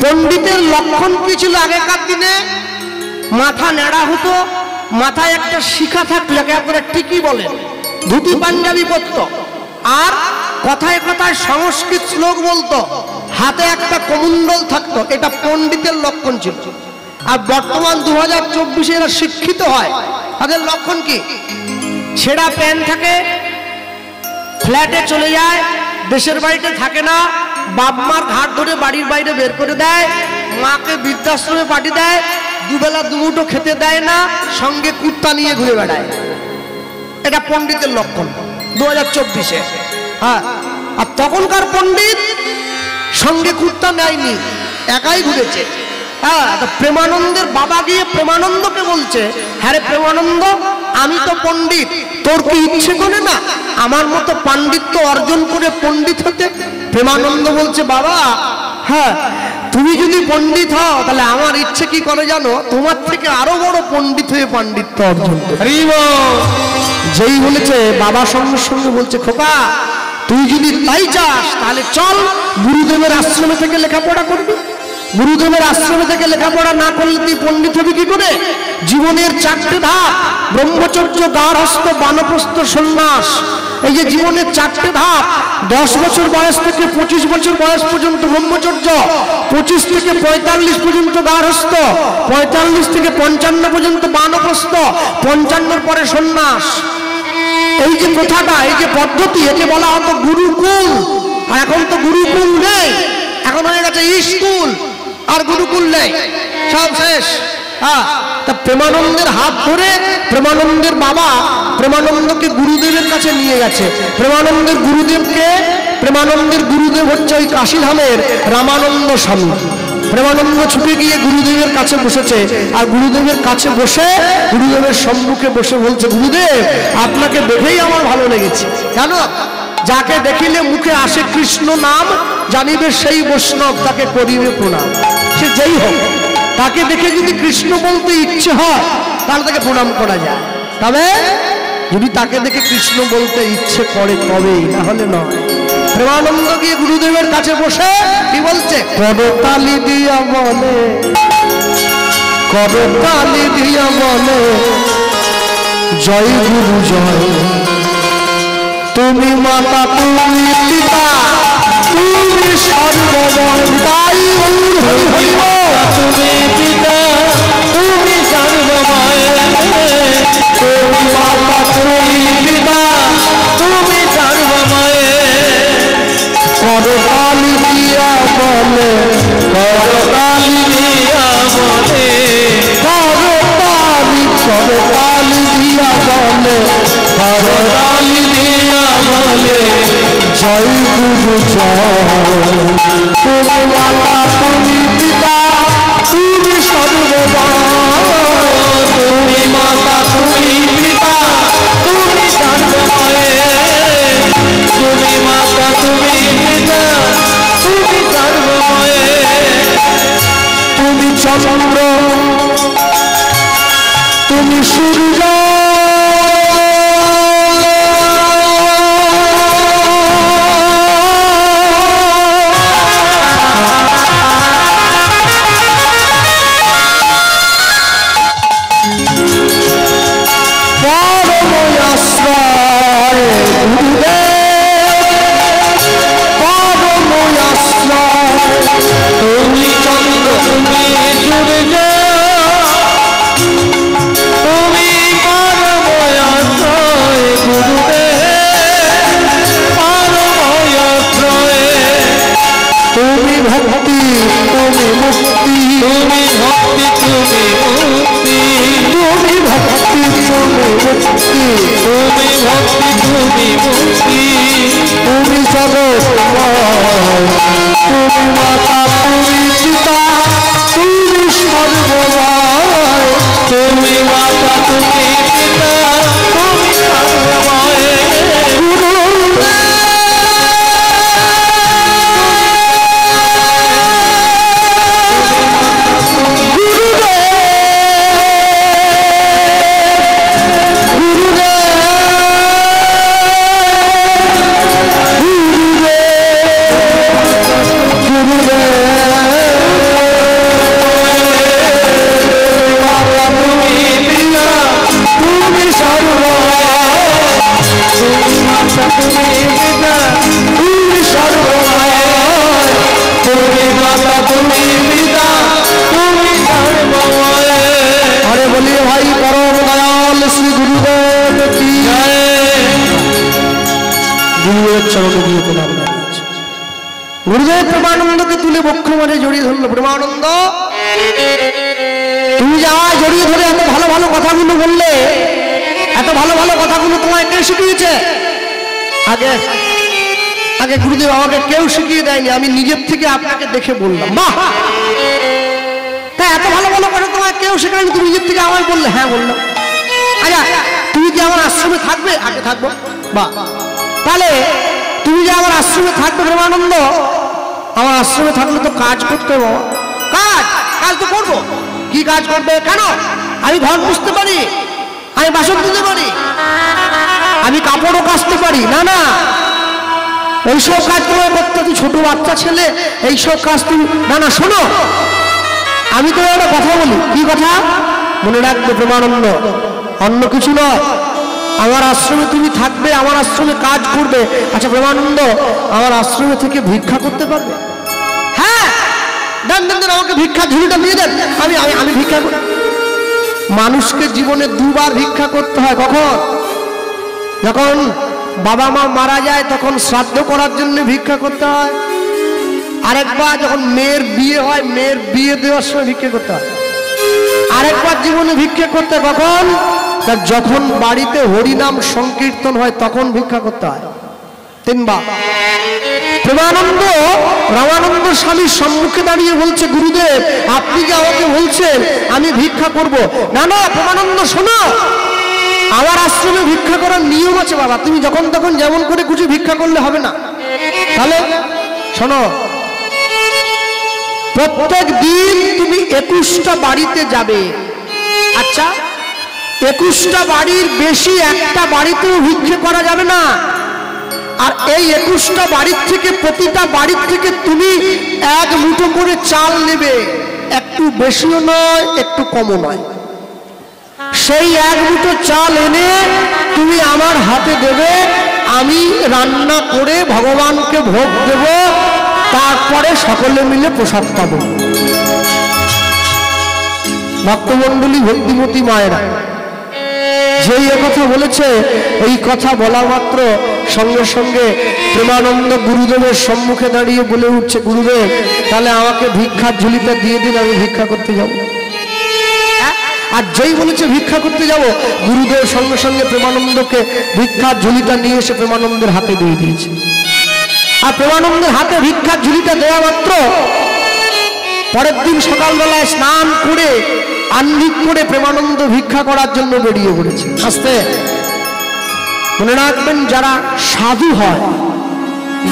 পণ্ডিতের লক্ষণ কি ছিল আগেকার দিনে? মাথা ন্যাড়া হতো, মাথায় একটা শিখা থাকতো, যাকে আপনারা টিকি বলেন, ধুতি পাঞ্জাবি পরতো, আর কথায় কথায় সংস্কৃত শ্লোক বলতো, হাতে একটা কমণ্ডল থাকতো। এটা পণ্ডিতের লক্ষণ ছিল। আর বর্তমান 2024 এরা শিক্ষিত হয়, তাদের লক্ষণ কি? ছেঁড়া প্যান্ট থাকে, ফ্ল্যাটে চলে যায়, দেশের বাড়িতে থাকে না, বাপ মার ঘাট ধরে বাড়ির বাইরে বের করে দেয়, মাকে বৃদ্ধাশ্রমে পাঠিয়ে দেয়, দুবেলা দুমুঠো খেতে দেয় না, সঙ্গে কুত্তা নিয়ে ঘুরে বেড়ায়। এটা পণ্ডিতের লক্ষণ 2024-এ। হ্যাঁ, আর তখনকার পণ্ডিত সঙ্গে কুত্তা নেয়নি, একাই ঘুরেছে। হ্যাঁ, প্রেমানন্দের বাবা গিয়ে প্রেমানন্দকে বলছে, হ্যাঁ রে প্রেমানন্দ, আমি তো পণ্ডিত, তোর কি ইচ্ছে করে না আমার মতো পাণ্ডিত্য অর্জন করে পণ্ডিত হতে? প্রেমানন্দ বলছে, বাবা হ্যাঁ, তুমি যদি পণ্ডিত হও তাহলে আমার ইচ্ছে কি করে জানো? তোমার থেকে আরো বড় পণ্ডিত হয়ে পাণ্ডিত্য অর্জন করে। যেই বলেছে, বাবা সঙ্গে সঙ্গে বলছে, খোকা তুই যদি তাই চাস তাহলে চল গুরুদেবের আশ্রমে থেকে লেখাপড়া করবি। গুরুদেবের আশ্রমে থেকে লেখাপড়া না করলে তুই পণ্ডিত হবি কি করে? জীবনের 4টে ধাপ, ব্রহ্মচর্য, গার্হস্থ্য, বানপ্রস্থ, সন্ন্যাস। এই যে জীবনের 4টে ধাপ, 10 বছর বয়স থেকে 25 বছর বয়স পর্যন্ত ব্রহ্মচর্য, 25 থেকে 45 পর্যন্ত গার্হস্থ্য, 45 থেকে 55 পর্যন্ত বানপ্রস্থ, 55 পরে সন্ন্যাস। এই যে প্রথাটা, এই যে পদ্ধতি, একে বলা হতো গুরুকুল। আর এখন তো গুরুকুল নেই, এখন হয়ে গেছে স্কুল, আর গুরুকুল নেই, সব শেষ। হ্যাঁ, তা প্রেমানন্দের হাত ধরে প্রেমানন্দের বাবা প্রেমানন্দকে গুরুদেবের কাছে নিয়ে গেছে। প্রেমানন্দের গুরুদেবকে, প্রেমানন্দের গুরুদেব হচ্ছে ওই কাশীধামের রামানন্দ স্বামী। প্রেমানন্দ ছুটে গিয়ে গুরুদেবের কাছে বসেছে, আর গুরুদেবের কাছে বসে গুরুদেবের সম্মুখে বসে বলছে, গুরুদেব আপনাকে দেখেই আমার ভালো লেগেছে। কেন? যাকে দেখিলে মুখে আসে কৃষ্ণ নাম, জানিবে সেই বৈষ্ণব, তাকে করিবে প্রণাম। সে যেই হোক, তাকে দেখে যদি কৃষ্ণ বলতে ইচ্ছে হয় তাহলে তাকে প্রণাম করা যায়। তবে যদি তাকে দেখে কৃষ্ণ বলতে ইচ্ছে করে তবেই, না হলে নয়। প্রেমানন্দ গিয়ে গুরুদেবের কাছে বসে কি বলছে? করতালি দিয়া বলে, করতালি দিয়া বলে, জয় গুরু জয়, তুমি মাতা, তুমি পিতা, তুমি সর্বময়, তাই তুমি পিতা, তুমি সর্বময়, তুমি মাতা, তুমি পিতা, তুমি সর্বময়। করতালি দিয়া বলে, করতালি দিয়া বলে, করতালি, করতালি দিয়া বলে, করতালি দিয়া বলে, জয় গুরু জয়, তুমি মাতা, তুমি পিতা, তুমি সর্বময়, তুমি মাতা, তুমি পিতা, তুমি সর্বময়, তুমি মাতা, তুমি পিতা, তুমি সর্বময়, তুমি চন্দ্র, তুমি সূর্য, মাতা তুমি পিতা তুমি ধর্মময়। আরে বলিয়ে ভাই পরম দয়াল শ্রী গুরুদেব কি গুরুদেব চরণে গিয়ে প্রণাম জানাচ্ছি। গুরুদেব প্রেমানন্দকে তুলে বক্ষ মাঝে জড়িয়ে ধরলো। প্রেমানন্দ তুমি যাওয়া জড়িয়ে ধরে এত ভালো ভালো কথাগুলো বললে, এত ভালো ভালো কথাগুলো তোমায় কে শিখিয়েছে? আগে আগে গুরুদেব আমাকে কেউ শিখিয়ে দেয়নি, আমি নিজের থেকে আপনাকে দেখে বললাম। বাহ, তাই এত ভালো ভালো কথা তোমায় কেউ শেখায়নি, তুমি নিজের থেকে আমায় বললে? হ্যাঁ বললাম। আচ্ছা তুমি কি আমার আশ্রমে থাকবে? আগে থাকবো। বাহ, তাহলে তুমি যে আমার আশ্রমে থাকবে প্রেমানন্দ, আমার আশ্রমে থাকলে তো কাজ করতে হবে। কাজ কাজ তো করবো। কি কাজ করবে? কেন? আমি ঘর মুছতে পারি, আমি বাসন ধুতে পারি, আমি কাপড়ও কাচতে পারি। না না, এইসব কাজ তোমায় করতে, তুই ছোট বাচ্চা ছেলে, এইসব কাজ তুমি না না। শোনো, আমি তো একটা কথা বলি। কি কথা? মনে রাখবে প্রেমানন্দ, অন্য কিছু নয়। আমার আশ্রমে তুমি থাকবে, আমার আশ্রমে কাজ করবে। আচ্ছা প্রেমানন্দ, আমার আশ্রমে থেকে ভিক্ষা করতে পারবে? হ্যাঁ, দেন দেন দেন, আমাকে ভিক্ষা ঝুড়িটা দিয়ে দেন, আমি আমি আমি ভিক্ষা করি। মানুষকে জীবনে দুবার ভিক্ষা করতে হয়। কখন? যখন বাবা মা মারা যায় তখন শ্রাদ্ধ করার জন্য ভিক্ষা করতে হয়। আরেকবার যখন মেয়ের বিয়ে হয়, মেয়ের বিয়ে দেওয়ার সময় ভিক্ষা করতে হয়। আরেকবার জীবনে ভিক্ষা করতে কখন? যখন বাড়িতে হরিনাম সংকীর্তন হয় তখন ভিক্ষা করতে হয়। তিনবার। প্রেমানন্দ রামানন্দ স্বামীর সম্মুখে দাঁড়িয়ে বলছে, গুরুদেব আপনি কি আমাকে বলছেন আমি ভিক্ষা করব? না না প্রেমানন্দ, শোনো, আমার আশ্রমে ভিক্ষা করার নিয়ম আছে বাবা। তুমি যখন তখন যেমন করে খুশি ভিক্ষা করলে হবে না। তাহলে শোনো, প্রত্যেক দিন তুমি 21টা বাড়িতে যাবে। আচ্ছা, 21টা বাড়ির বেশি একটা বাড়িতেও ভিক্ষা করা যাবে না। আর এই 21টা বাড়ির থেকে প্রতিটা বাড়ির থেকে তুমি এক মুঠো করে চাল নেবে, একটু বেশিও নয় একটু কমও নয়। সেই এক মুঠো চাল এনে তুমি আমার হাতে দেবে, আমি রান্না করে ভগবানকে ভোগ দেব, তারপরে সকলে মিলে প্রসাদ পাবো। ভক্তমণ্ডলী, ভক্তিমতী মায়েরা, যেই কথা বলেছে এই কথা বলা মাত্র সঙ্গে সঙ্গে প্রেমানন্দ গুরুদেবের সম্মুখে দাঁড়িয়ে বলে উঠছে, গুরুদেব তাহলে আমাকে ভিক্ষার ঝুলিটা দিয়ে দিন, আমি ভিক্ষা করতে যাব। আর যেই বলেছে ভিক্ষা করতে যাব, গুরুদেব সঙ্গে সঙ্গে প্রেমানন্দকে ভিক্ষার ঝুলিটা নিয়ে এসে প্রেমানন্দের হাতে দিয়ে দিয়েছে। আর প্রেমানন্দের হাতে ভিক্ষার ঝুলিটা দেওয়া মাত্র পরের দিন সকালবেলায় স্নান করে আহ্নিক করে প্রেমানন্দ ভিক্ষা করার জন্য বেরিয়ে পড়েছে। আস্তে মনে রাখবেন, যারা সাধু হয়,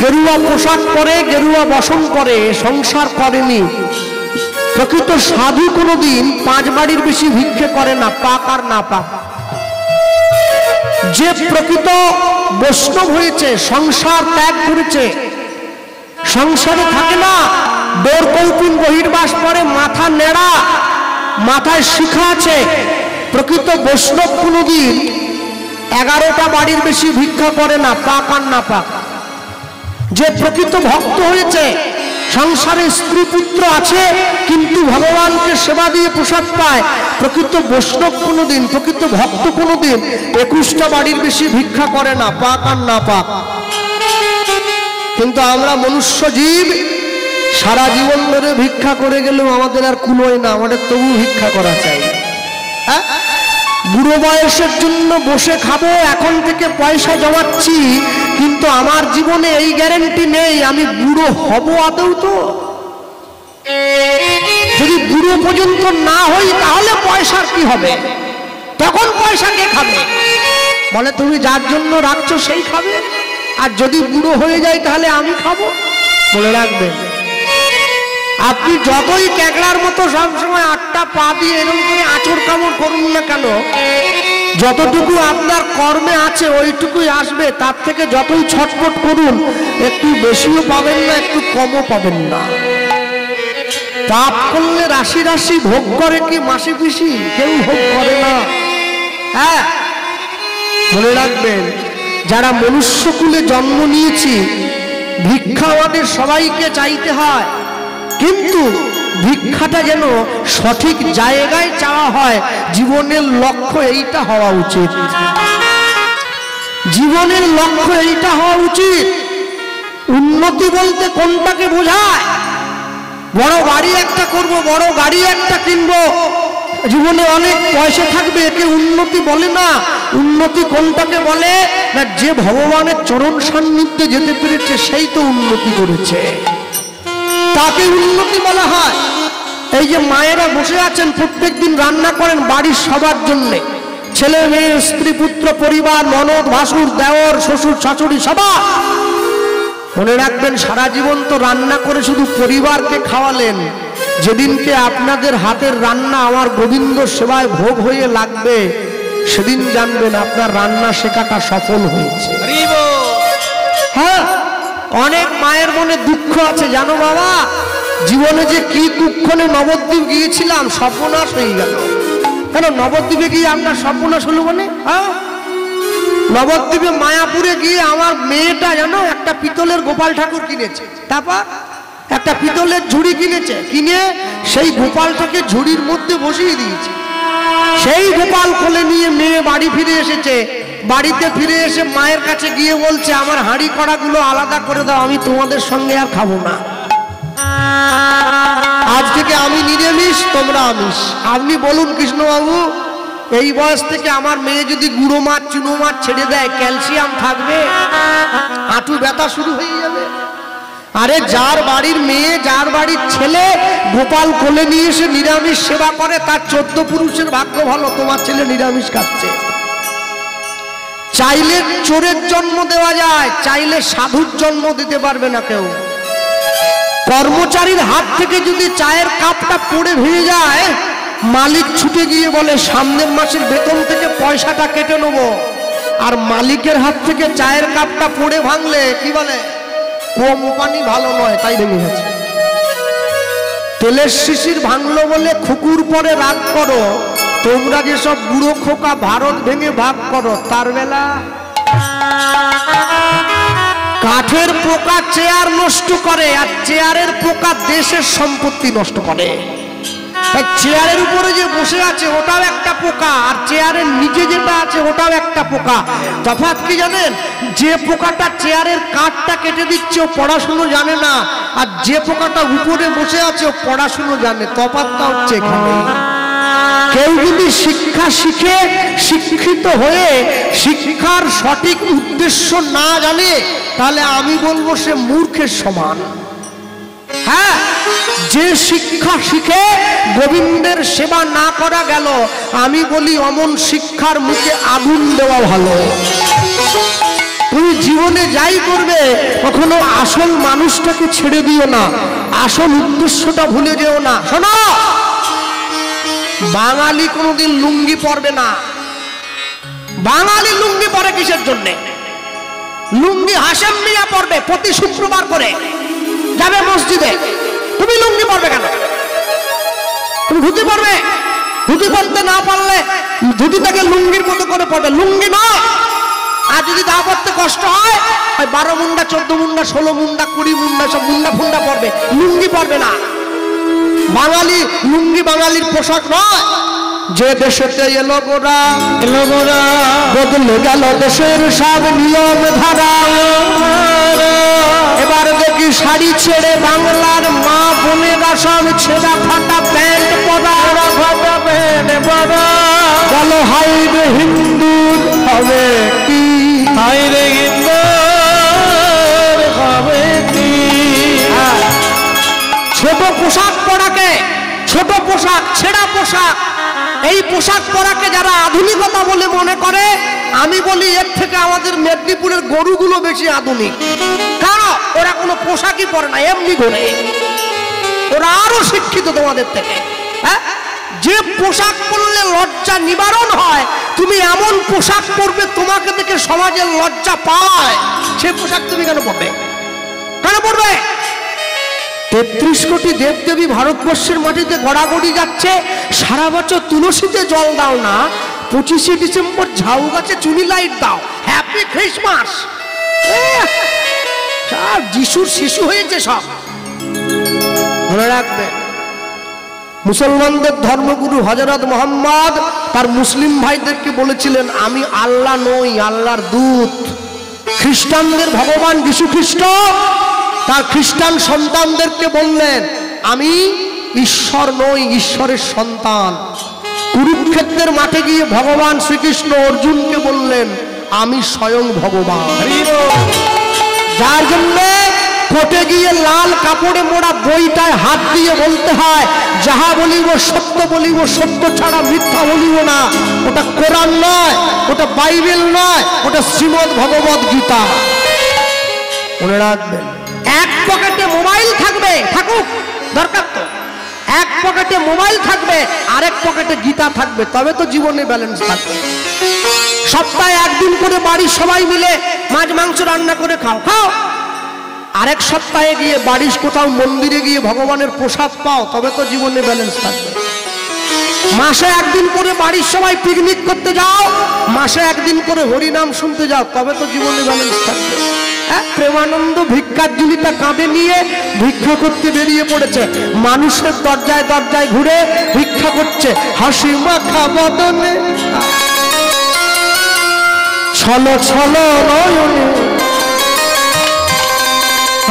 গেরুয়া পোশাক পরে, গেরুয়া বসন করে, সংসার করেনি, প্রকৃত সাধু কোনোদিন 5 বাড়ির বেশি ভিক্ষে করে না, পাক আর না পাক। যে প্রকৃত বৈষ্ণব হয়েছে, সংসার ত্যাগ করেছে, সংসারে থাকে না, দোর কৌপিন বহির্বাস পরে, মাথা নেড়া, মাথায় শিখা আছে, প্রকৃত বৈষ্ণব কোনোদিন 11টা বাড়ির বেশি ভিক্ষা করে না, পাক আর না পাক। যে প্রকৃত ভক্ত হয়েছে, সংসারে স্ত্রী পুত্র আছে কিন্তু ভগবানকে সেবা দিয়ে প্রসাদ পায়, প্রকৃত বৈষ্ণব কোনোদিন, প্রকৃত ভক্ত কোনোদিন 21টা বাড়ির বেশি ভিক্ষা করে না, পাক আর না পাক। কিন্তু আমরা মনুষ্য জীব, সারা জীবন ধরে ভিক্ষা করে গেলেও আমাদের আর কুলোয় না, আমাদের তবু ভিক্ষা করা চাই। হ্যাঁ, বুড়ো বয়সের জন্য বসে খাবো, এখন থেকে পয়সা জমাচ্ছি, কিন্তু আমার জীবনে এই গ্যারেন্টি নেই আমি বুড়ো হব আদৌ। তো যদি বুড়ো পর্যন্ত না হই তাহলে পয়সার কি হবে? তখন পয়সা কে খাবে? বলে তুমি যার জন্য রাখছো সেই খাবে, আর যদি বুড়ো হয়ে যায় তাহলে আমি খাবো। বলে রাখবেন, আপনি যতই ক্যাকড়ার মতো সবসময় 8টা পা দিয়ে এরকম করে আঁচড় কামড় করুন না কেন, যতটুকু আপনার কর্মে আছে ওইটুকুই আসবে। তার থেকে যতই ছটফট করুন, একটু বেশিও পাবেন না, একটু কমও পাবেন না। পাপ করলে রাশি রাশি ভোগ করে কি মাসি পিসি? কেউ ভোগ করে না। হ্যাঁ, মনে রাখবেন, যারা মনুষ্যকুলে জন্ম নিয়েছি, ভিক্ষা আমাদের সবাইকে চাইতে হয়। কিন্তু ভিক্ষাটা যেন সঠিক জায়গায় চাওয়া হয়। জীবনের লক্ষ্য এইটা হওয়া উচিত, জীবনের লক্ষ্য এইটা হওয়া উচিত। উন্নতি বলতে কোনটাকে বোঝায়? বড় বাড়ি একটা করব, বড় গাড়ি একটা কিনবো, জীবনে অনেক পয়সা থাকবে, একে উন্নতি বলে না। উন্নতি কোনটাকে বলে না? যে ভগবানের চরণ সান্নিধ্যে যেতে পেরেছে সেই তো উন্নতি করেছে, তাকে উন্নতি বলা হয়। এই যে মায়েরা বসে আছেন, প্রত্যেকদিন রান্না করেন বাড়ির সবার জন্যে, ছেলে মেয়ে স্ত্রী পুত্র পরিবার, ননদ ভাসুর দেওর শ্বশুর শাশুড়ি সবার। মনে রাখবেন, সারা জীবন তো রান্না করে শুধু পরিবারকে খাওয়ালেন, যেদিনকে আপনাদের হাতের রান্না আমার গোবিন্দ সেবায় ভোগ হয়ে লাগবে, সেদিন জানবেন আপনার রান্না শেখাটা সফল হয়েছে। হ্যাঁ, অনেক মায়ের মনে দুঃখ আছে জানো বাবা, জীবনে যে কি দুঃখনে নবদ্বীপ গিয়েছিলাম, সর্বনাশ হয়ে গেল। কেন নবদ্বীপে গিয়ে আপনার সর্বনাশ হলো মানে? হ্যাঁ, নবদ্বীপে মায়াপুরে গিয়ে আমার মেয়েটা জানো একটা পিতলের গোপাল ঠাকুর কিনেছে, তারপর একটা পিতলের ঝুড়ি কিনেছে, কিনে সেই গোপালটাকে ঝুড়ির মধ্যে বসিয়ে দিয়েছে। সেই গোপাল কোলে নিয়ে মেয়ে বাড়ি ফিরে এসেছে। বাড়িতে ফিরে এসে মায়ের কাছে গিয়ে বলছে, আমার হাঁড়ি কড়াগুলো আলাদা করে দাও, আমি তোমাদের সঙ্গে আর খাবো না, আজ থেকে আমি নিরামিষ, তোমরা আমিষ। আপনি বলুন কৃষ্ণবাবু, এই বয়স থেকে আমার মেয়ে যদি গুঁড়ো মাছ চুনো মাছ ছেড়ে দেয়, ক্যালসিয়াম থাকবে? হাঁটু ব্যথা শুরু হয়ে যাবে। আরে যার বাড়ির মেয়ে, যার বাড়ির ছেলে গোপাল কোলে নিয়ে এসে নিরামিষ সেবা করে, তার 14 পুরুষের ভাগ্য ভালো, তোমার ছেলে নিরামিষ খাচ্ছে। চাইলে চোরের জন্ম দেওয়া যায়, চাইলে সাধুর জন্ম দিতে পারবে না কেউ। কর্মচারীর হাত থেকে যদি চায়ের কাপটা পড়ে ভেঙে যায়, মালিক ছুটে গিয়ে বলে সামনের মাসের বেতন থেকে পয়সাটা কেটে নেবো। আর মালিকের হাত থেকে চায়ের কাপটা পড়ে ভাঙলে কি বলে? কোম্পানি ভালো নয়, তাই ভেঙে গেছে। তেলের শিশির ভাঙলো বলে খুকুর পরে রাগ করো, তোমরা যেসব বুড়ো খোকা ভারত ভেঙে ভাগ করো, তার বেলা কাঠের পোকা চেয়ার নষ্ট করে, আর চেয়ারের পোকা দেশের সম্পত্তি নষ্ট করে। চেয়ারের উপরে যে বসে আছে ওটাও একটা পোকা, আর চেয়ারের নিচে যেটা আছে ওটাও একটা পোকা। তফাৎ কি জানেন? যে পোকাটা চেয়ারের কাঠটা কেটে দিচ্ছে ও পড়াশুনো জানে না, আর যে পোকাটা উপরে বসে আছে ও পড়াশুনো জানে। তফাৎটা হচ্ছে এখানে। কেউ যদি শিক্ষা শিখে, শিক্ষিত হয়ে শিক্ষার সঠিক উদ্দেশ্য না জানে, তাহলে আমি বলবো সে মূর্খের সমান। হ্যাঁ, যে শিক্ষা শিখে গোবিন্দের সেবা না করা গেল, আমি বলি অমন শিক্ষার মুখে আগুন দেওয়া ভালো। তুমি জীবনে যাই করবে, কখনো আসল মানুষটাকে ছেড়ে দিও না, আসল উদ্দেশ্যটা ভুলে যেও না। শোনো, বাঙালি কোনোদিন লুঙ্গি পরবে না। বাঙালি লুঙ্গি পরে কিসের জন্যে? লুঙ্গি হাশেম মিয়া পরবে, প্রতি শুক্রবার করে যাবে মসজিদে। তুমি লুঙ্গি পরবে কেন? তুমি ধুতি পরবে। ধুতি পরতে না পারলে ধুতিটাকে লুঙ্গির মতো করে পরবে, লুঙ্গি নয়। আর যদি তা করতে কষ্ট হয়, 12 মুন্ডা 14 মুন্ডা 16 মুন্ডা 20 মুন্ডা সব মুন্ডা ফুন্ডা পরবে, লুঙ্গি পরবে না। বাঙালি লুঙ্গি বাঙালির পোশাক নয়। যে দেশেতে এলো গোরা, বদলে গেল দেশের সব নিয়ম ধারা। এবার দেখি শাড়ি ছেড়ে বাংলার মা বোনেরা সব ছেঁড়া ফাটা প্যান্ট পরা, বল হাই রে হিন্দুর হবে কি, হাই রে হিন্দুর হবে কি। ছোট পোশাক পরাকে, ছোট পোশাক, ছেঁড়া পোশাক, এই পোশাক পরাকে যারা আধুনিকতা বলে মনে করে, আমি বলি এর থেকে আমাদের মেদিনীপুরের গরুগুলো বেশি আধুনিক। কারণ ওরা কোনো পোশাকই পরে না, এমনি ঘোরে। ওরা আরো শিক্ষিত তোমাদের থেকে। হ্যাঁ, যে পোশাক পরলে লজ্জা নিবারণ হয়, তুমি এমন পোশাক পরবে তোমাকে দেখে সমাজের লজ্জা পায়, সে পোশাক তুমি কেন পরবে? কেন পরবে? 33 কোটি দেবদেবী ভারতবর্ষের মাটিতে গড়াগড়ি যাচ্ছে, সারা বছর তুলসীতে জল দাও না, 25শে ডিসেম্বর ঝাউ গাছে চুনি লাইট দাও, হ্যাপি ক্রিসমাস। যিশুর শিশু হয়েছে সব। মনে রাখবেন, মুসলমানদের ধর্মগুরু হযরত মুহাম্মদ তার মুসলিম ভাইদেরকে বলেছিলেন আমি আল্লাহ নই, আল্লাহর দূত। খ্রিস্টানদের ভগবান যীশু খ্রিস্ট তার খ্রিস্টান সন্তানদেরকে বললেন আমি ঈশ্বর নই, ঈশ্বরের সন্তান। কুরুক্ষেত্রের মাঠে গিয়ে ভগবান শ্রীকৃষ্ণ অর্জুনকে বললেন আমি স্বয়ং ভগবান। যার জন্য কোর্টে গিয়ে লাল কাপড়ে মোড়া বইটায় হাত দিয়ে বলতে হয় যাহা বলিব সত্য বলিব, সত্য ছাড়া মিথ্যা বলিব না। ওটা কোরআন নয়, ওটা বাইবেল নয়, ওটা শ্রীমদ্ ভগবত গীতা। মনে রাখবেন, এক পকেটে মোবাইল থাকবে, থাকুক দরকার তো, এক পকেটে মোবাইল থাকবে আরেক পকেটে গীতা থাকবে, তবে তো জীবনে ব্যালেন্স থাকবে। সপ্তাহে একদিন করে বাড়ির সবাই মিলে মাছ মাংস রান্না করে খাও, খাও। আরেক সপ্তাহে গিয়ে বাড়ির কোথাও মন্দিরে গিয়ে ভগবানের প্রসাদ পাও, তবে তো জীবনে ব্যালেন্স থাকবে। মাসে একদিন করে বাড়ির সবাই পিকনিক করতে যাও, মাসে একদিন করে হরিনাম শুনতে যাও, তবে তো জীবনে ব্যালেন্স থাকবে। প্রেমানন্দ ভিক্ষার ঝুলিটা কাঁধে নিয়ে ভিক্ষা করতে বেরিয়ে পড়েছে, মানুষের দরজায় দরজায় ঘুরে ভিক্ষা করছে, হাসি মাখা বদনে ছলো ছলো নয়নে,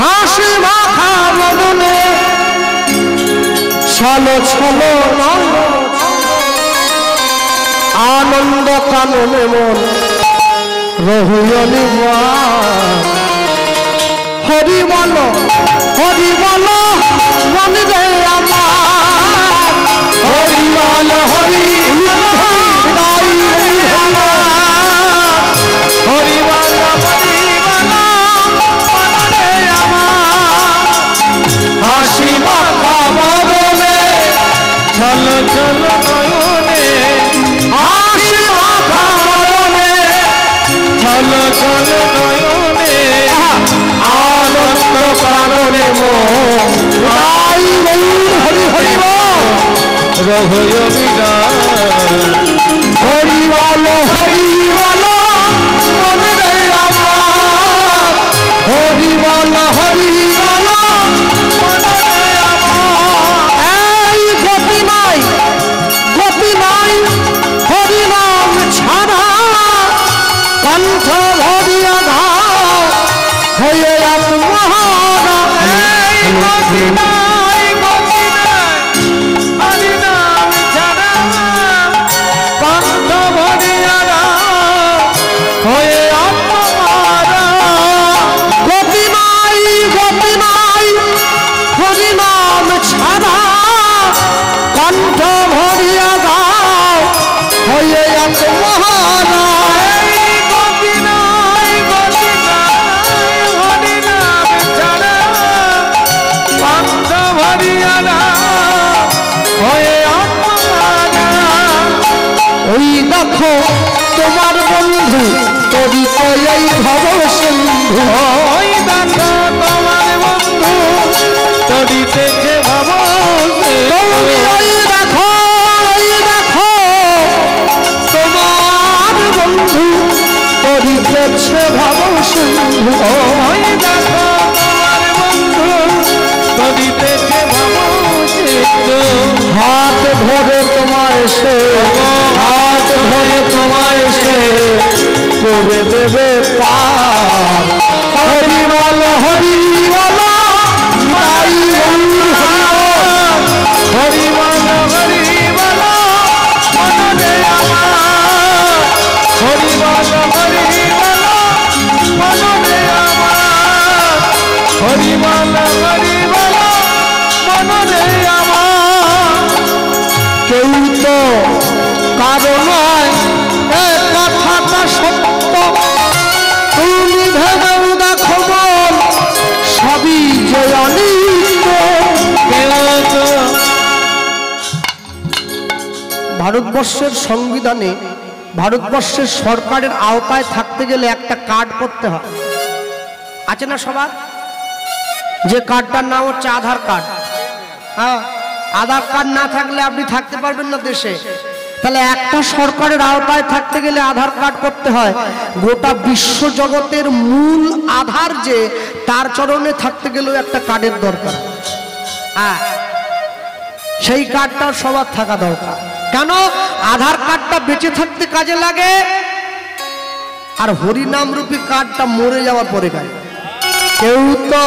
হাসি মাখা বদনে ছলো ছলো নয়নে, আনন্দ কাননে মন রহুয়নি হরি বল হরি বল মনে রে আমার, হরি বল হরি হরি বল হরি বল মনে রে আমার, হাসি মাখা বদনে ছলো ছলো নয়নে, হাসি মাখা বদনে ছলো ছলো নয়নে, আনন্দ কারণে মন হরি হরি রঘুয় বিদায়, হরি বল হরি বল মনে রে আমার, হরি বল হরি বল মনে রে আমার। এই গতি নাই, গতি নাই হরি নাম ছাড়া, কণ্ঠ ভরিয়া ধাও হয়ে আত্মহারা। এই গতি নাই, গতি নাই হরি নাম ছাড়া, কণ্ঠ ভরিয়া ধাও হয়ে আত্মহারা। গতি নাই, গতি নাই হরি নাম ছাড়া, কণ্ঠ ভরিয়া ধাও হয়ে আত্মহারা। এই গতি নাই, গতি নাই হরি নাম ছাড়া, কণ্ঠ ভরিয়া ধাও হয়ে আত্মহারা। ওই দেখো তোমার বন্ধু তরিত এই ভব সিন্ধু, ওই দেখো তোমার বন্ধু তরিতেছে ভব সিন্ধু, ওই দেখো, ওই দেখো তোমার বন্ধু তরিতেছে ভব সিন্ধু, ওই দেখো তোমার বন্ধু তরিতেছে ভব সিন্ধু। হাত ধরে তোমায় সে, হাত ধরে তোমায় সে করে দেবে পার, হরি বল হরি বল তাই হরি বল হরি বল মনে রে আমার, হরি বল হরি বল মনে রে আমার, হরি বল হরি বল মনে রে আমার। কেউ তো কারো নয় এ কথাটা সত্য, তুমি ভেবেও দেখো বল সবই যে অনিত্য। ভারতবর্ষের সংবিধানে ভারতবর্ষের সরকারের আওতায় থাকতে গেলে একটা কার্ড করতে হয়, আছে না সবার? যে কার্ডটার নাম হচ্ছে আধার কার্ড। হ্যাঁ, আধার কার্ড না থাকলে আপনি থাকতে পারবেন না দেশে। তাহলে একটা সরকারের আওতায় থাকতে গেলে আধার কার্ড করতে হয়। গোটা বিশ্ব জগতের মূল আধার যে, তার চরণে থাকতে গেলেও একটা কার্ডের দরকার। হ্যাঁ, সেই কার্ডটা সবার থাকা দরকার। কেন? আধার কার্ডটা বেঁচে থাকতে কাজে লাগে, আর হরিনাম রূপী কার্ডটা মরে যাওয়ার পরে কাজে। কেউ তো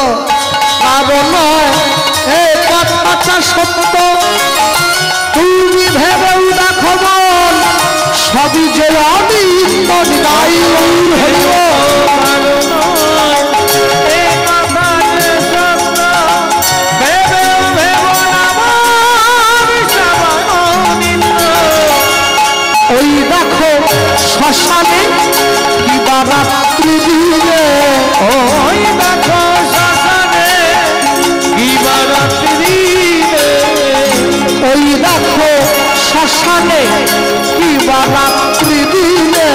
পাবো নয় এই কথাটা সত্য, তুমি ভেবেও দেখো বল, সবই যে আমি মনটাই হইব। ওই দেখো শ্মশানে কিবা রাত্রি দিনে, ওই দেখো শ্মশানে কিবা রাত্রি দিনে, ওই দেখো শ্মশানে কিবা রাত্রি দিনে,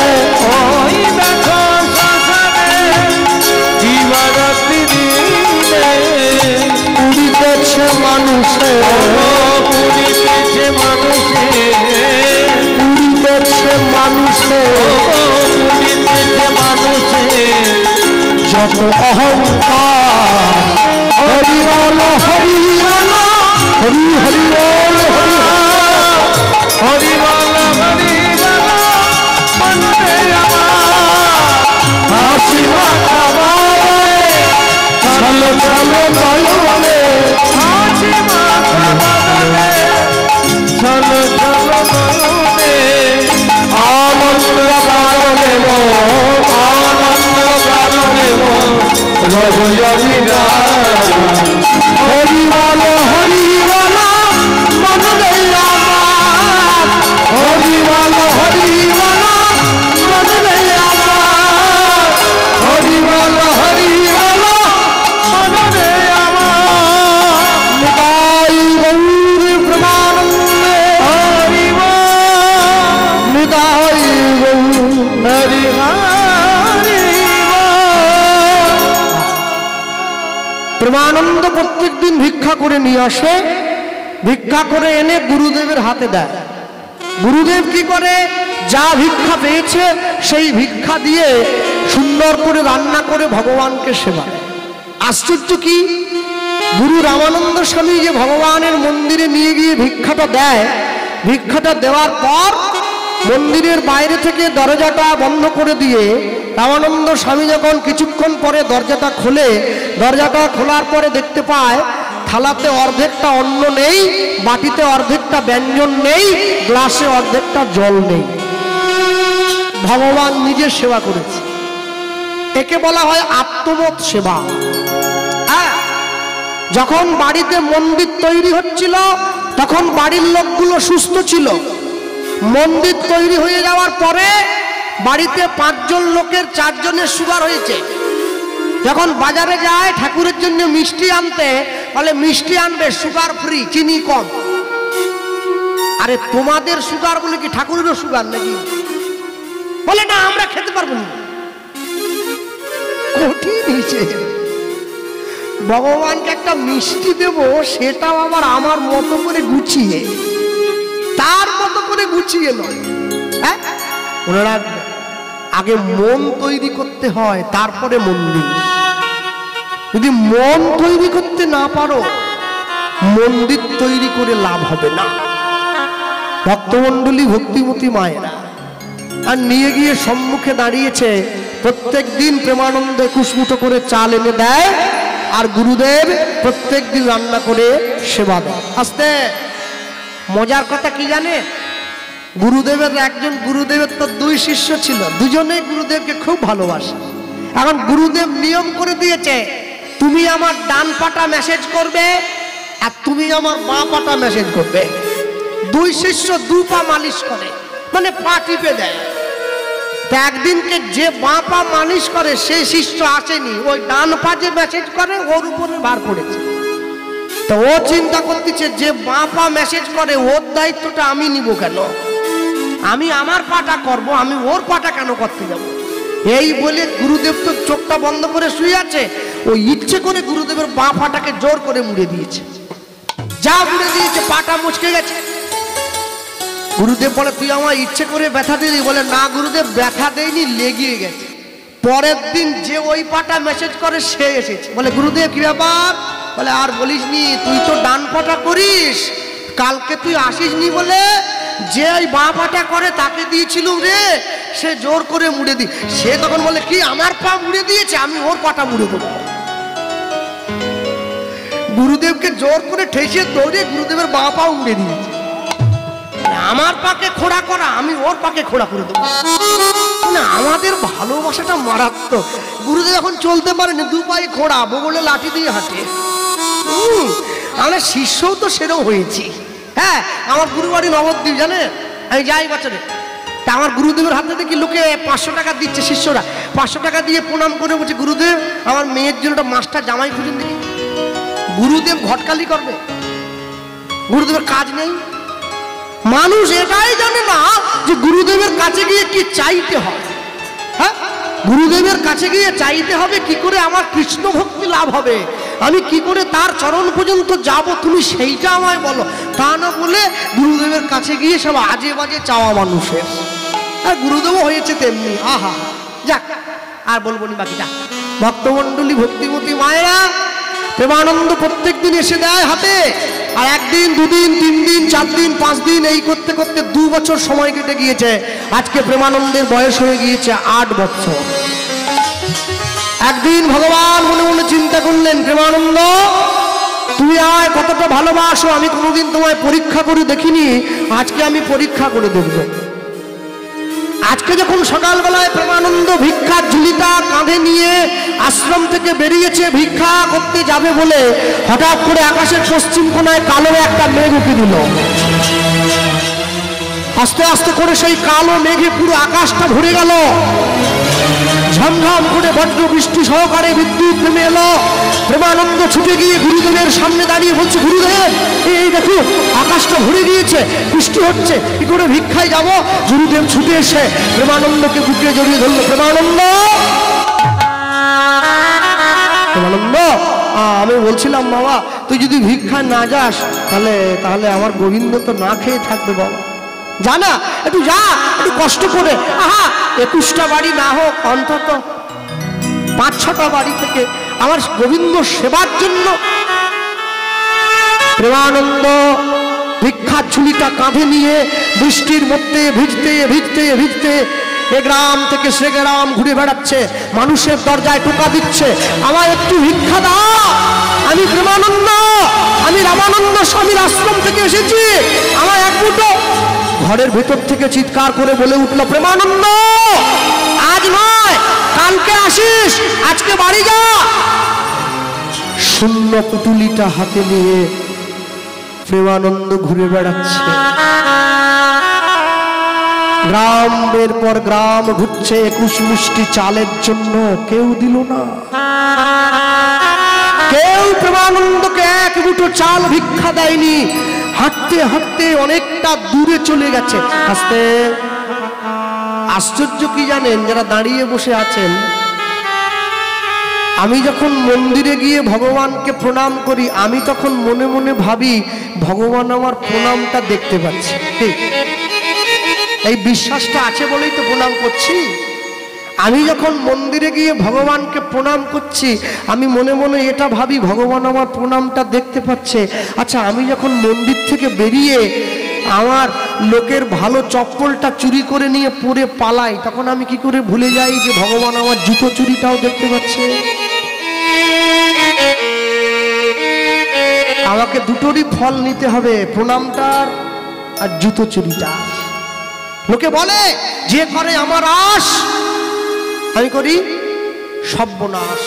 ওই দেখো শ্মশানে কিবা রাত্রি দিনে, উড়িতেছে মানুষে, উড়িতেছে মানুষে, উড়িতেছে মানুষে, উড়িতেছে মানুষে যত অহংকার। হরি বল হরি বল, হরি হরি বল হরি হরি বল হরি বল, মনে আমার হাসি মাখা বলে, চলো চলো নয়নে হাসি মাখা বলে, চলো চলো নয়নে আনন্দ কারণে আনন্দ কারণে রজনীরা। হরি বল হরি বল মনে আমার, হরি বল হরি বল মনে আমার, হরি বল হরি বল মনে আমার। নিতাই গৌর প্রেমানন্দে হরি বল, নিতাই গৌর হরি হরি বল। প্রেমানন্দ প্রত্যেক দিন ভিক্ষা করে নিয়ে আসে, ভিক্ষা করে এনে গুরুদেবের হাতে দেয়। গুরুদেব কি করে? যা ভিক্ষা পেয়েছে সেই ভিক্ষা দিয়ে সুন্দর করে রান্না করে ভগবানকে সেবা। আশ্চর্য কি, গুরু রামানন্দ স্বামী যে ভগবানের মন্দিরে নিয়ে গিয়ে ভিক্ষাটা দেয়, ভিক্ষাটা দেওয়ার পর মন্দিরের বাইরে থেকে দরজাটা বন্ধ করে দিয়ে রামানন্দ স্বামী যখন কিছুক্ষণ পরে দরজাটা খোলে, দরজাটা খোলার পরে দেখতে পায় থালাতে অর্ধেকটা অন্ন নেই, বাটিতে অর্ধেকটা ব্যঞ্জন নেই, গ্লাসে অর্ধেকটা জল নেই। ভগবান নিজে সেবা করেছে। একে বলা হয় আত্মবোধ সেবা। যখন বাড়িতে মন্দির তৈরি হচ্ছিল তখন বাড়ির লোকগুলো সুস্থ ছিল। মন্দির তৈরি হয়ে যাওয়ার পরে বাড়িতে 5 জন লোকের 4 জনের সুগার হয়েছে। যখন বাজারে যায় ঠাকুরের জন্য মিষ্টি আনতে, বলে মিষ্টি আনবে সুগার ফ্রি, চিনি কম। আরে তোমাদের সুগার বলে কি ঠাকুরেরও সুগার নাকি? বলে না, আমরা খেতে পারবো না। কঠিন হয়েছে। ভগবানকে একটা মিষ্টি দেব, সেটাও আবার আমার মতো করে গুছিয়ে, তার মতো করে গুছিয়ে নয়। হ্যাঁ, ওনারা আগে মন তৈরি করতে হয়, তারপরে মন্দির। যদি মন তৈরি করতে না পারো, মন্দির তৈরি করে লাভ হবে না। ভক্তমণ্ডলী, ভক্তিমতী মায়েরা আর নিয়ে গিয়ে সম্মুখে দাঁড়িয়েছে। প্রত্যেক দিন প্রেমানন্দে 21 মুঠো করে চাল এনে দেয়, আর গুরুদেব প্রত্যেক দিন রান্না করে সেবা দেয়। আস্তে মজার কথা কি জানে, গুরুদেবের একজন গুরুদেবের তো 2 শিষ্য ছিল, দুজনেই গুরুদেবকে খুব ভালোবাসে। এখন গুরুদেব নিয়ম করে দিয়েছে, তুমি আমার ডান পাটা মেসেজ করবে আর তুমি আমার বাঁ পাটা মেসেজ করবে। 2 শিষ্য 2 পা মালিশ করে, মানে পা টিপে দেয়। তা একদিনকে যে বাঁ পা মালিশ করে সেই শিষ্য আসেনি, ওই ডান পা যে মেসেজ করে ওর উপরে ভার পড়েছে। তো ও চিন্তা করতেছে, যে বাঁ পা মেসেজ করে ওর দায়িত্বটা আমি নিব কেন? আমি আমার পাটা করব, আমি ওর পাটা কেন করতে যাব? এই বলে গুরুদেব তো চোখটা বন্ধ করে শুয়ে আছে, ও ইচ্ছে করে গুরুদেবের বাঁ পাটাকে জোর করে মুড়ে দিয়েছে। যা মুড়ে দিয়েছে, পাটা মুচকে গেছে। গুরুদেব বলে, তুই আমার ইচ্ছে করে ব্যথা দিলি? বলে, না গুরুদেব, ব্যথা দেয়নি, লেগিয়ে গেছে। পরের দিন যে ওই পাটা মেসেজ করে সে এসেছে। বলে, গুরুদেব কি ব্যাপার? বলে আর বলিস নি, তুই তো ডান পাটা করিস, কালকে তুই আসিস নি বলে যে ওই বাঁ পাটা করে তাকে দিয়েছিল রে, সে জোর করে মুড়ে দি। সে তখন বলে কি আমার পা মুড়ে দিয়েছে, আমি ওর পাটা মুড়ে দেবো। গুরুদেবকে জোর করে ঠেসে দৌড়ে গুরুদেবের বাঁ পা মুড়ে দিয়েছে। আমার পাকে খোড়া করা, আমি ওর পাকে খোড়া করে দেবো না। আমাদের ভালোবাসাটা মারাত্মক। গুরুদেব এখন চলতে পারেন, দু পায়ে খোড়া, বগলে লাঠি দিয়ে হাঁটে। আমরা শিষ্যও তো সেরকম হয়েছি। হ্যাঁ, আমার গুরু বাড়ি নবদ্বীপ, জানে, আমি যাই বছরে। তা আমার গুরুদেবের হাতে দেখি লোকে 500 টাকা দিচ্ছে, শিষ্যরা 500 টাকা দিয়ে প্রণাম করে বলছে, গুরুদেব আমার মেয়ের জন্য একটা মাস্টার জামাই খুঁজুন দেখি। গুরুদেব ঘটকালি করবে? গুরুদেবের কাজ নেই। মানুষ এটাই জানে না যে গুরুদেবের কাছে গিয়ে কি চাইতে হবে। হ্যাঁ, গুরুদেবের কাছে গিয়ে চাইতে হবে কি করে আমার কৃষ্ণ ভক্তি লাভ হবে, আমি কি করে তার চরণ পর্যন্ত যাব, তুমি সেইটা আমায় বলো। তা না বলে গুরুদেবের কাছে গিয়ে সব আজে বাজে চাওয়া মানুষের। আর গুরুদেবও হয়েছে তেমনি। আহা, যাক আর বলবো নি বাকিটা। ভক্তমণ্ডলী, ভক্তিমতী মায়েরা, প্রেমানন্দ প্রত্যেক দিন এসে দেয় হাতে। আর একদিন, দুদিন, 3 দিন, 4 দিন, 5 দিন, এই করতে করতে 2 বছর সময় কেটে গিয়েছে। আজকে প্রেমানন্দের বয়স হয়ে গিয়েছে 8 বছর। একদিন ভগবান মনে মনে চিন্তা করলেন, প্রেমানন্দ তুমি আমায় কতটা ভালোবাসো, আমি কোনোদিন তোমায় পরীক্ষা করে দেখিনি, আজকে আমি পরীক্ষা করে দেখব। আজকে যখন সকালবেলায় প্রেমানন্দ ভিক্ষার ঝুলিটা কাঁধে নিয়ে আশ্রম থেকে বেরিয়েছে ভিক্ষা করতে যাবে বলে, হঠাৎ করে আকাশের পশ্চিম কোণায় কালো একটা মেঘ উঠে দিল। আস্তে আস্তে করে সেই কালো মেঘে পুরো আকাশটা ভরে গেল। ঝমঝম করে বজ্র বৃষ্টি সহকারে বিদ্যুৎ নেমে এলো। প্রেমানন্দ ছুটে গিয়ে গুরুদেবের সামনে দাঁড়িয়ে বলছে, গুরুদেব এই দেখুন আকাশটা ভরে গিয়েছে, বৃষ্টি হচ্ছে, কি করে ভিক্ষায় যাব? গুরুদেব ছুটে এসে প্রেমানন্দকে বুকে জড়িয়ে ধরল। প্রেমানন্দ, প্রেমানন্দ আমি বলছিলাম বাবা, তুই যদি ভিক্ষায় না যাস তাহলে আমার গোবিন্দ তো না খেয়ে থাকবে বাবা। জানা একটু যা, একটু কষ্ট করে। আহা, 21টা বাড়ি না হোক, অন্তত 5-6টা বাড়ি থেকে আমার গোবিন্দ সেবার জন্য। প্রেমানন্দ ভিক্ষার ঝুলিটা কাঁধে নিয়ে বৃষ্টির মধ্যে ভিজতে ভিজতে ভিজতে এ গ্রাম থেকে সে গ্রাম ঘুরে বেড়াচ্ছে, মানুষের দরজায় টোকা দিচ্ছে, আমার একটু ভিক্ষা দাও, আমি প্রেমানন্দ, আমি রামানন্দ স্বামীর আশ্রম থেকে এসেছি, আমার এক মুঠো। ঘরের ভেতর থেকে চিৎকার করে বলে উঠল, প্রেমানন্দ আজ নয়, কালকে আসিস, আজকে বাড়ি যা। শূন্য পুটুলিটা হাতে নিয়ে প্রেমানন্দ ঘুরে বেড়াচ্ছে, গ্রামের পর গ্রাম ঘুরছে, 21 মুষ্টি চালের জন্য কেউ দিল না। কেউ প্রেমানন্দকে 1 মুঠো চাল ভিক্ষা দেয়নি। হাঁটতে হাঁটতে অনেকটা দূরে চলে গেছে। আস্তে আশ্চর্য কি জানেন, যারা দাঁড়িয়ে বসে আছেন, আমি যখন মন্দিরে গিয়ে ভগবানকে প্রণাম করি, আমি তখন মনে মনে ভাবি ভগবান আমার প্রণামটা দেখতে পাচ্ছে। এই বিশ্বাসটা আছে বলেই তো প্রণাম করছি। আমি যখন মন্দিরে গিয়ে ভগবানকে প্রণাম করছি, আমি মনে মনে এটা ভাবি ভগবান আমার প্রণামটা দেখতে পাচ্ছে। আচ্ছা, আমি যখন মন্দির থেকে বেরিয়ে আমার লোকের ভালো চপ্পলটা চুরি করে নিয়ে পরে পালাই, তখন আমি কি করে ভুলে যাই যে ভগবান আমার জুতো চুরিটাও দেখতে পাচ্ছে? আমাকে দুটোরই ফল নিতে হবে, প্রণামটার আর জুতো চুরিটা। লোকে বলে যে করে আমার আশ, আমি করি সর্বনাশ।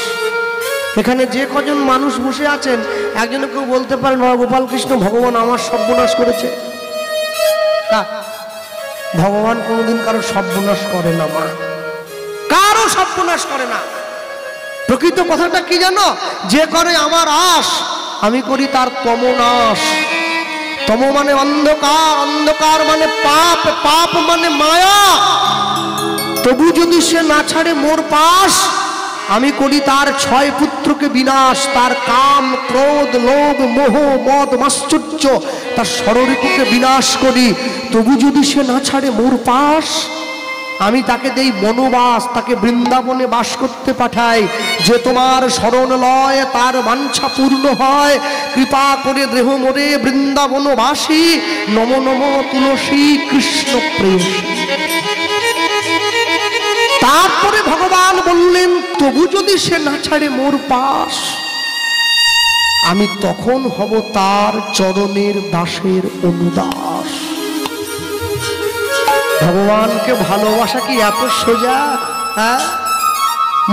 এখানে যে কজন মানুষ বসে আছেন, একজন কেউ বলতে পারেন গোপাল কৃষ্ণ ভগবান আমার সর্বনাশ করেছে? ভগবান কোনোদিন কারো সর্বনাশ করে না, মা, কারো সর্বনাশ করে না। প্রকৃত কথাটা কি জানো? যে করে আমার আশ, আমি করি তার তমনাশ। তম মানে অন্ধকার, অন্ধকার মানে পাপ, পাপ মানে মায়া। তবু যদি সে না ছাড়ে মোর পাশ, আমি করি তার 6 পুত্রকে বিনাশ, তার কাম, ক্রোধ, লোভ, মোহ, মদ, মাশ্চর্য, তার ষড়রিপুকে বিনাশ করি। তবু যদি সে না ছাড়ে মোর পাশ, আমি তাকে দেই বনবাস, তাকে বৃন্দাবনে বাস করতে পাঠাই। যে তোমার শরণ লয় তার বাঞ্ছা পূর্ণ হয়, কৃপা করে দেহ মোরে বৃন্দাবনবাসী, নম নম তুলসী কৃষ্ণ প্রেয়সী। তারপরে ভগবান বললেন তবু যদি সে না ছাড়ে মোর পাশ, আমি তখন হব তার চরণের দাসের অনুদাস। ভগবানকে ভালোবাসা কি এত সোজা? হ্যাঁ,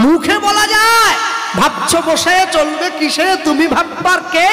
মুখে বলা যায়, ভাবছো বসে চলবে কিসে, তুমি ভাববার কে?